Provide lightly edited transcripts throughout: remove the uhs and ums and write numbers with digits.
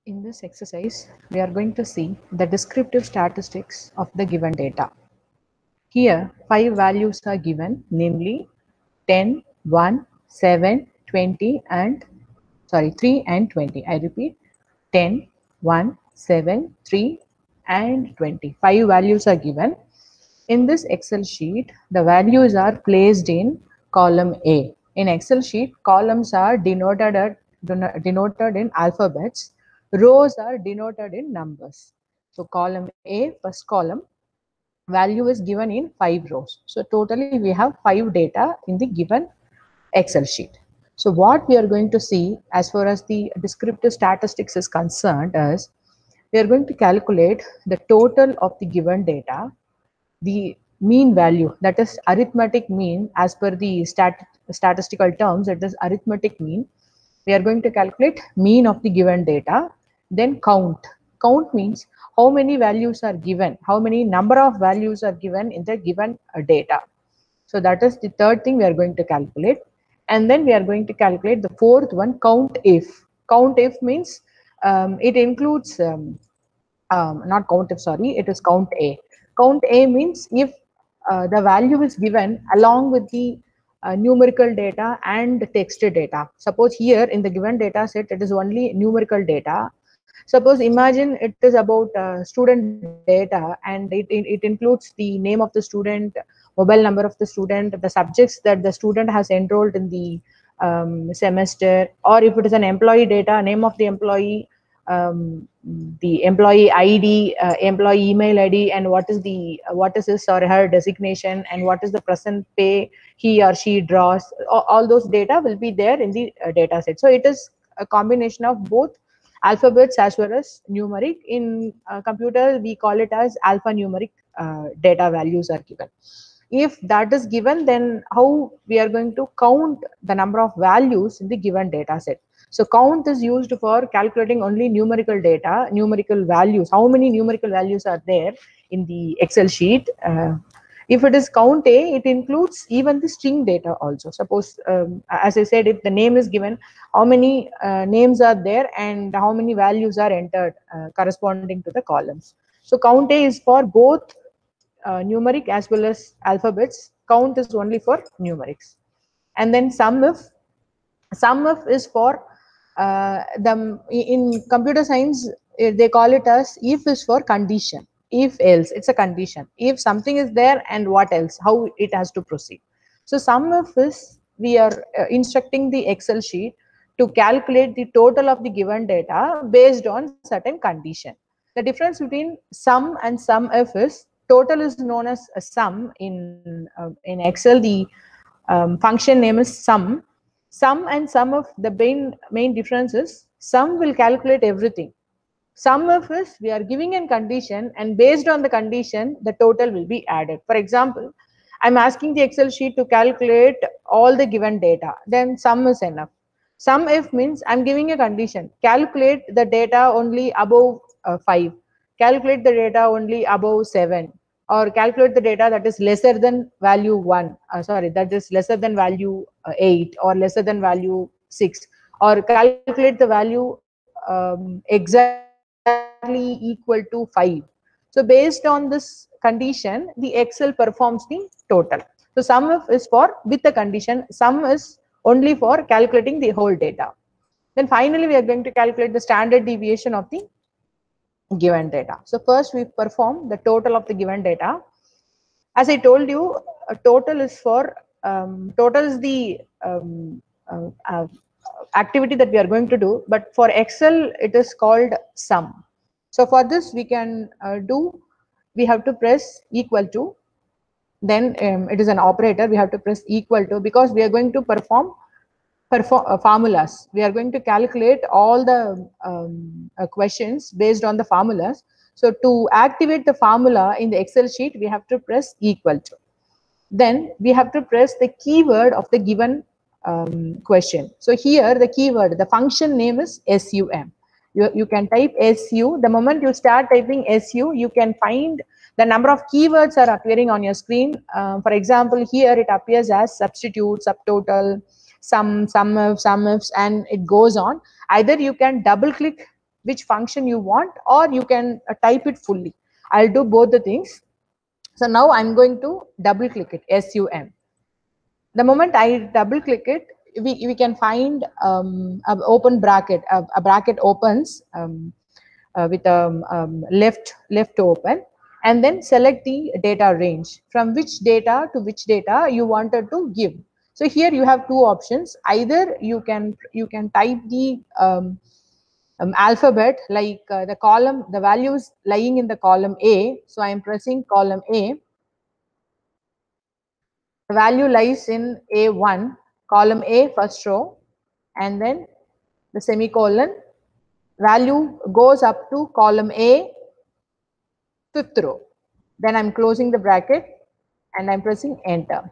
In this exercise, we are going to see the descriptive statistics of the given data. Here, 5 values are given, namely 10, 1, 7, 20, and 3 and 20. I repeat, 10, 1, 7, 3, and 20. 5 values are given. In this Excel sheet, the values are placed in column A. In Excel sheet, columns are denoted in alphabets, rows are denoted in numbers. So column A, first column, value is given in 5 rows. So totally we have 5 data in the given Excel sheet. So what we are going to see as far as the descriptive statistics is concerned is we are going to calculate the total of the given data, the mean value, that is arithmetic mean. As per the statistical terms, it is arithmetic mean. We are going to calculate mean of the given data. Then count means how many values are given, how many number of values are given in the given data. So that is the third thing we are going to calculate. And then we are going to calculate the fourth one, count if. Count if means it includes not count if, sorry, it is count A. Count A means if the value is given along with the numerical data and text data. Suppose here in the given data set, it is only numerical data. Suppose imagine it is about student data, and it includes the name of the student, mobile number of the student, the subjects that the student has enrolled in the semester, or if it is an employee data, name of the employee, the employee ID, employee email ID, and what is his or her designation, and what is the present pay he or she draws. All those data will be there in the data set. So it is a combination of both alphabets as well as numeric. In computer, we call it as alphanumeric data values are given. If that is given, then how we are going to count the number of values in the given data set. So count is used for calculating only numerical data, numerical values, how many numerical values are there in the Excel sheet. If it is count A, it includes even the string data also. Suppose, as I said, if the name is given, how many names are there and how many values are entered corresponding to the columns. So count A is for both numeric as well as alphabets. Count is only for numerics. And then sum if is for the in computer science, they call it as if is for condition. If else, it's a condition. If something is there and what else, how it has to proceed. So sum if is, we are instructing the Excel sheet to calculate the total of the given data based on certain condition. The difference between sum and sum if is total is known as a sum in Excel. The function name is sum. Sum and sum of the main difference is sum will calculate everything. Sum of is we are giving a condition, and based on the condition, the total will be added. For example, I'm asking the Excel sheet to calculate all the given data. Then sum is enough. Sum if means I'm giving a condition. Calculate the data only above 5. Calculate the data only above 7. Or calculate the data that is lesser than value 1. That is lesser than value 8 or lesser than value 6. Or calculate the value exactly equal to 5. So based on this condition, the Excel performs the total. So sum if is for with the condition, sum is only for calculating the whole data. Then finally, we are going to calculate the standard deviation of the given data. So first we perform the total of the given data. As I told you, a total is for total is the activity that we are going to do, but for Excel it is called sum. So for this we can we have to press equal to, then it is an operator, we have to press equal to, because we are going to perform formulas. We are going to calculate all the questions based on the formulas. So to activate the formula in the Excel sheet, we have to press equal to. Then we have to press the keyword of the given question. So here the keyword, the function name is SUM. You can type SU. The moment you start typing SU, you can find the number of keywords are appearing on your screen. For example, here it appears as substitute, subtotal, sum ifs, and it goes on. Either you can double click which function you want, or you can type it fully. I'll do both the things. So now I'm going to double click it, SUM. The moment I double click it, we can find an open bracket. A bracket opens with left open, and then select the data range from which data to which data you wanted to give. So here you have two options. Either you can type the alphabet, like the column, the values lying in the column A. So I am pressing column A. The value lies in A1, column A, first row, and then the semicolon. Value goes up to column A, fifth row. Then I'm closing the bracket and I'm pressing enter.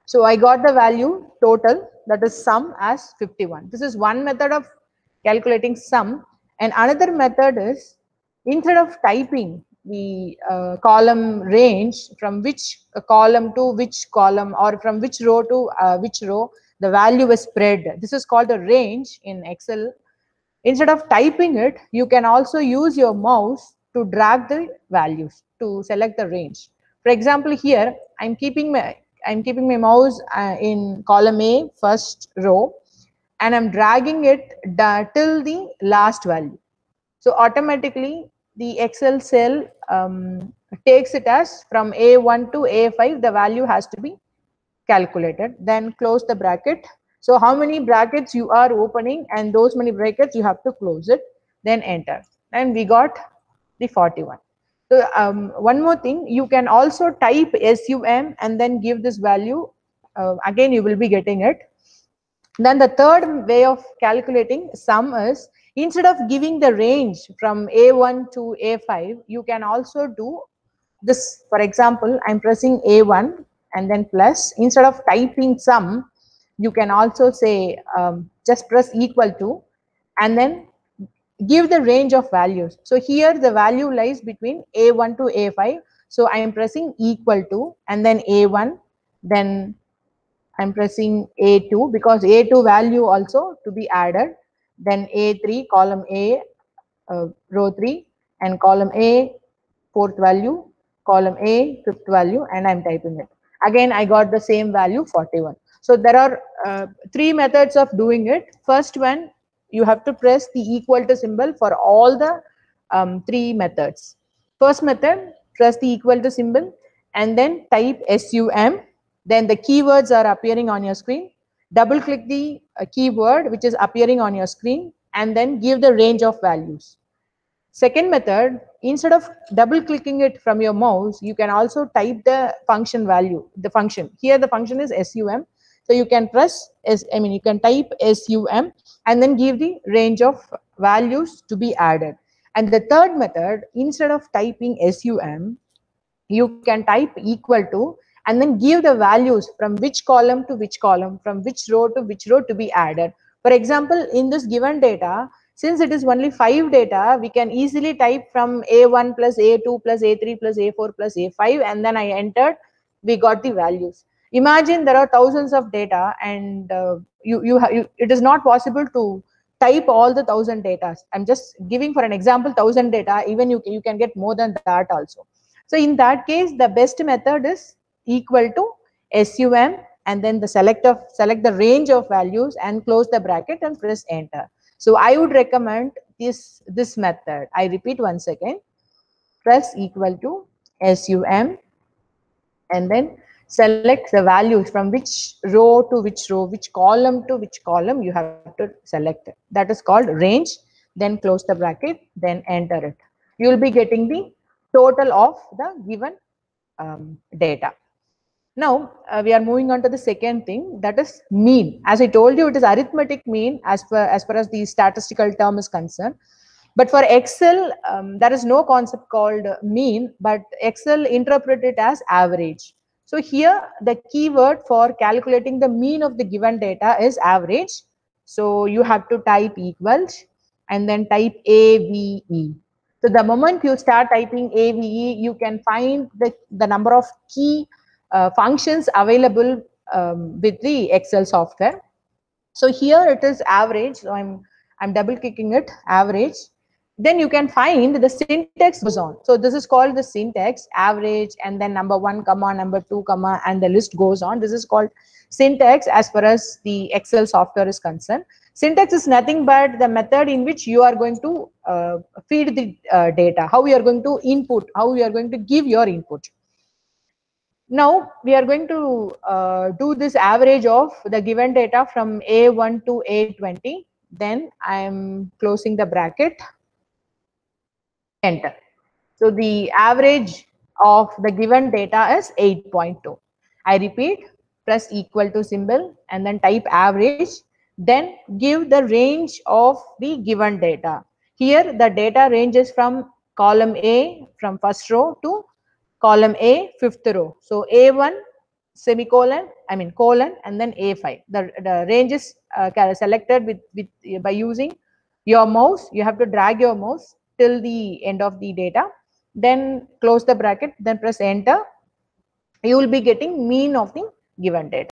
So I got the value total, that is sum, as 51. This is one method of calculating sum. And another method is, instead of typing the column range from which column to which column, or from which row to which row the value is spread. This is called a range in Excel. Instead of typing it, you can also use your mouse to drag the values to select the range. For example, here I'm keeping my mouse in column A, first row, and I'm dragging it till the last value. So automatically the Excel cell takes it as from A1 to A5, the value has to be calculated. Then close the bracket. So how many brackets you are opening, and those many brackets you have to close it, then enter. And we got the 41. So one more thing, you can also type SUM and then give this value. Again, you will be getting it. Then the third way of calculating sum is, instead of giving the range from A1 to A5, you can also do this. For example, I'm pressing A1 and then plus. Instead of typing sum, you can also say just press equal to and then give the range of values. So here the value lies between A1 to A5. So I am pressing equal to and then A1, then I'm pressing A2 because A2 value also to be added, then A3, column A, row 3, and column A, fourth value, column A, fifth value, and I'm typing it. Again, I got the same value, 41. So there are three methods of doing it. First one, you have to press the equal to symbol for all the three methods. First method, press the equal to symbol and then type SUM. Then the keywords are appearing on your screen. Double click the keyword which is appearing on your screen and then give the range of values. Second method, instead of double clicking it from your mouse, you can also type the function value, the function. Here the function is SUM. So you can press, you can type SUM and then give the range of values to be added. And the third method, instead of typing SUM, you can type equal to and then give the values from which column to which column, from which row to which row to be added. For example, in this given data, since it is only 5 data, we can easily type from A1 plus A2 plus A3 plus A4 plus A5, and then I entered, we got the values. Imagine there are thousands of data, and it is not possible to type all the 1,000 data. I'm just giving for an example 1,000 data, even you can get more than that also. So in that case, the best method is equal to SUM and then select the range of values and close the bracket and press enter. So I would recommend this method. I repeat once again, press equal to SUM and then select the values from which row to which row, which column to which column you have to select. That is called range. Then close the bracket, then enter it. You will be getting the total of the given data. Now we are moving on to the second thing, that is mean. As I told you, it is arithmetic mean as far as the statistical term is concerned. But for Excel, there is no concept called mean, but Excel interpret it as average. So here the keyword for calculating the mean of the given data is average. So you have to type equals and then type AVE. So the moment you start typing AVE, you can find the number of key functions available with the Excel software. So here it is average. So I'm double clicking it, average. then you can find the syntax goes on. So this is called the syntax, average, and then number 1 comma, number 2 comma, and the list goes on. This is called syntax as far as the Excel software is concerned. Syntax is nothing but the method in which you are going to feed the data, how you are going to input, how you are going to give your input. Now we are going to do this average of the given data from A1 to A20. Then I am closing the bracket, enter. So the average of the given data is 8.2. I repeat, press equal to symbol and then type average, then give the range of the given data. Here the data ranges from column A, from first row, to column A, fifth row. So A1 semicolon, I mean colon, and then A5. The range is selected with by using your mouse. You have to drag your mouse till the end of the data, then close the bracket, then press enter. You will be getting mean of the given data.